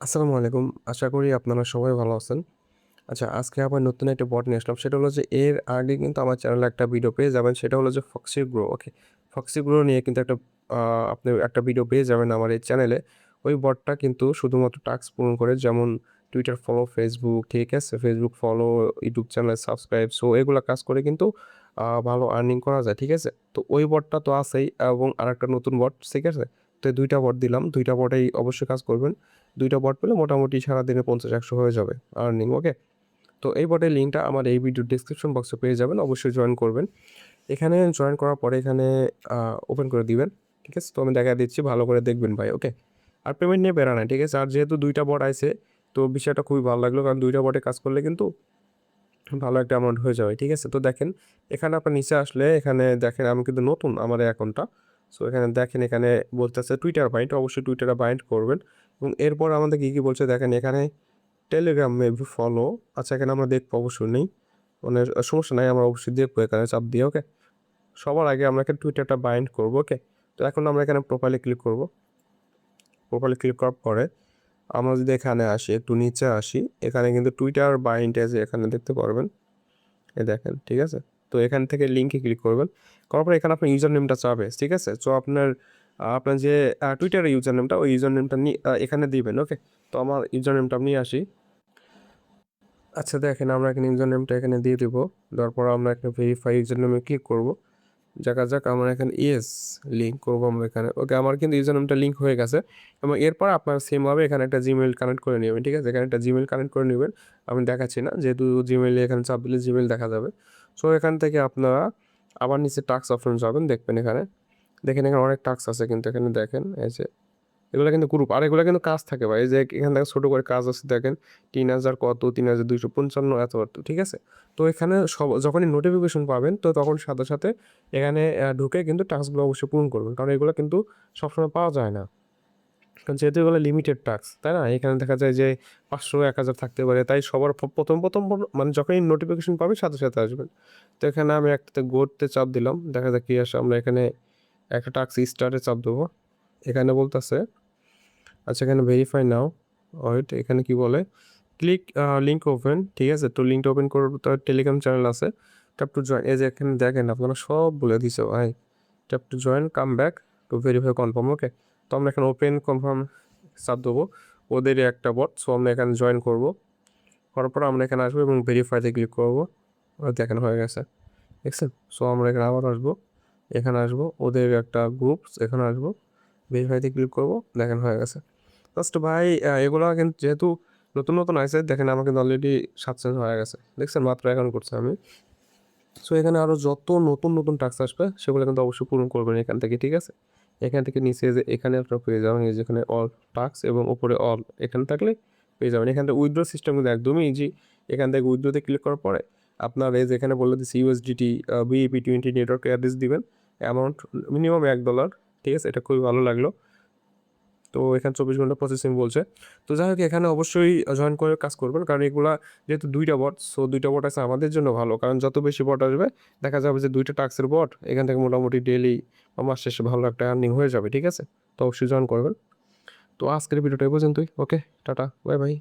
আসসালামু আলাইকুম। আশা করি আপনারা সবাই ভালো আছেন। আচ্ছা, আজকে আবার নতুন একটা বট নিয়ে আসলাম। সেটা হলো যে এর আগে কিন্তু আমার চ্যানেলে একটা ভিডিও পেয়ে যাবেন। সেটা হলো যে Foxy Grow, ওকে? Foxy Grow নিয়ে কিন্তু আ আপনি একটা ভিডিও পেয়ে যাবেন আমার এই চ্যানেলে। ওই বটটা কিন্তু শুধুমাত্র টাস্ক পূরণ করে, যেমন Twitter ফলো, Facebook, ঠিক আছে? Facebook follow, YouTube channel subscribe, so এগুলা কাজ করে কিন্তু ভালো আর্নিং করা যায়, ঠিক আছে? তো ওই বটটা তো আছেই এবং আরেকটা নতুন বট, ঠিক আছে? তো ২ টা বট দিলাম। ২ টা বটেই অবশ্যই কাজ করবেন। ২ টা বট পেলে মোটামুটি সারাদিনে ৫০-১০০ হয়ে যাবে আর্নিং, ওকে? তো এই বটের লিঙ্কটা আমার এই ভিডিওর ডেসক্রিপশন বক্সে পেয়ে যাবেন। অবশ্যই জয়েন করবেন। এখানে জয়েন করার পরে এখানে আ ওপেন করে দিবেন। ঠিক আছে? তো আমি দেখায় দিচ্ছি, ভালো করে দেখবেন ভাই, ওকে? আর পেমেন্ট নিয়ে প্যারা নাই, ঠিক আছে? আর যেহেতু ২ টা বট আইছে, তো বিষয়টা খুবই ভালো লাগলো। কারণ ২ টা বটে কাজ করলে কিন্তু ভালো একটা অ্যামাউন্ট হয়ে যাবে, ঠিক আছে? তো দেখেন, এখানে আপনার নিচে আসলে এখানে দেখেন আমি কিন্তু নতুন আমার এই অ্যাকাউন্টটা। সো এখানে দেখেন, এখানে বলতেছে টুইটার বাইন্ড, অবশ্যই টুইটারে বাইন্ড করবেন এবং এরপর আমাদের কি বলছে দেখেন এখানে টেলিগ্রাম মেবি ফলো। আচ্ছা, এখানে আমরা দেখবো, অবশ্যই নেই। মানে সমস্যা নাই, আমরা অবশ্যই দেখবো এখানে চাপ দিয়ে, ওকে? সবার আগে আমরা এখানে টুইটারটা বাইন্ড করবো, ওকে? তো এখন আমরা এখানে প্রোফাইলে ক্লিক করবো। প্রোফাইলে ক্লিক করার পরে আমরা যদি এখানে আসি, একটু নিচে আসি, এখানে কিন্তু টুইটার বাইন্ড আছে, এখানে দেখতে পারবেন। এই দেখেন, ঠিক আছে? তো এখান থেকে লিঙ্কে ক্লিক করবেন। করার পরে এখানে আপনার ইউজার নেমটা চাবে, ঠিক আছে? সো আপনার যে টুইটারের ইউজার নেমটা, ওই ইউজার নেমটা এখানে দিবেন, ওকে? তো আমার ইউজার নেমটা আমি নিয়ে আসি। আচ্ছা দেখেন, আমরা এখানে ইউজার নেমটা এখানে দিয়ে দিব। দেওয়ার পর আমরা একটা ভেরিফাই ইউজার নেমে ক্লিক করব। দেখা যাক, আমরা এখানে ইয়েস লিঙ্ক করব আমরা এখানে। ওকে, আমার কিন্তু ইউজার নেমটা লিঙ্ক হয়ে গেছে এবং এরপর আপনার সেমভাবে এখানে একটা জিমেইল কানেক্ট করে নেবেন, ঠিক আছে? এখানে একটা জিমেইল কানেক্ট করে নেবেন। আমি দেখাচ্ছি না, যেহেতু জিমেইলে এখানে চাপ দিলে জিমেইল দেখা যাবে। সো এখান থেকে আপনারা আবার নিচে টাস্ক অপশন যাবেন, দেখবেন এখানে। দেখেন এখানে অনেক টাস্ক আছে কিন্তু এখানে দেখেন, এই যে এগুলা কিন্তু গ্রুপ। আর এগুলা কিন্তু কাজ থাকে ভাই। এই যে এখান থেকে ছোট করে কাজ আছে দেখেন, ৩,০০০ কত, ৩,২৫৫ এত, ঠিক আছে? তো এখানে যখনই নোটিফিকেশন পাবেন, তো তখন সাথে, সাথে এখানে ঢুকে কিন্তু টাস্কগুলো অবশ্যই পূরণ করবেন। কারণ এগুলো কিন্তু সবসময় পাওয়া যায় না। কারণ যেহেতু এগুলো লিমিটেড টাস্ক, তাই না? এখানে দেখা যায় যে ৫০০, ১,০০০ থাকতে পারে। তাই সবার ১ম মানে যখনই নোটিফিকেশন পাবেন সাথে, সাথে আসবেন। তো এখানে আমি একটাতে গোতে চাপ দিলাম। দেখা যাক কি আসে। আমরা এখানে একটা টাস্ক স্টার্টে চাপ দেবো। এখানে বলতেছে, আচ্ছা এখানে ভেরিফাই নাও। ওয়েট, এখানে কি বলে? ক্লিক লিঙ্ক ওপেন, ঠিক আছে? তো লিঙ্কটা ওপেন করার পর তার টেলিগ্রাম চ্যানেল আছে। Tap to join. এই যে এখানে দেখেন আপনারা সব বলে দিছে ভাই। Tap to join, come back to verify confirm, okay? তো আমরা এখানে ওপেন কনফার্ম চাপ দেবো। ওদেরই একটা বট। সো আমরা এখানে জয়েন করব। করার পর আমরা এখানে আসবো এবং ভেরিফাইতে ক্লিক করব। দেখেন হয়ে গেছে। দেখছেন? সো আমরা এখানে আবার আসবো। এখানে আসবো। ওদের একটা গ্রুপস, এখানে আসবো। ভেরিফাইতে ক্লিক করব। দেখেন হয়ে গেছে। জাস্ট ভাই এগুলা কিন্তু যেহেতু নতুন, নতুন আইছে, দেখেন আমার কিন্তু অলরেডি ৭ হয়ে গেছে। দেখছেন? মাত্র এখন করছি আমি। সো এখানে আরো যত নতুন, নতুন টাস্ক আসবে সেগুলো কিন্তু অবশ্যই পূরণ করবেন এখান থেকে, ঠিক আছে? এখান থেকে নিচে যে এখানে আপনারা পেয়ে যাবেন, এই যে এখানে অল টাস্ক এবং উপরে অল এখানে থাকলে পেয়ে যাবেন। এখান থেকে উইথড্র সিস্টেম কিন্তু একদমই ইজি। এখান থেকে উইথড্রোতে ক্লিক করার পরে আপনার এই যে এখানে বলে দিচ্ছি USDT BEP20 নেটওয়ার্ক অ্যাড্রেস দিবেন। অ্যামাউন্ট মিনিমাম $১, ঠিক আছে? এটা খুবই ভালো লাগলো। তো এখানে ২৪ ঘন্টা প্রসেসিং বলছে। তো যাই হোক, এখানে অবশ্যই জয়েন করে কাজ করবেন। কারণ এগুলা যেহেতু ২ টা বট, সো ২ টা বট আছে আমাদের জন্য ভালো। কারণ যত বেশি বট আসবে, দেখা যাবে যে ২ টা টাস্কের বট এখান থেকে মোটামুটি ডেইলি বা মাস শেষে ভালো একটা আর্নিং হয়ে যাবে, ঠিক আছে? তো অবশ্যই জয়েন করবেন। তো আজকের ভিডিওটা এই পর্যন্তই। ওকে, টাটা, বাই, বাই।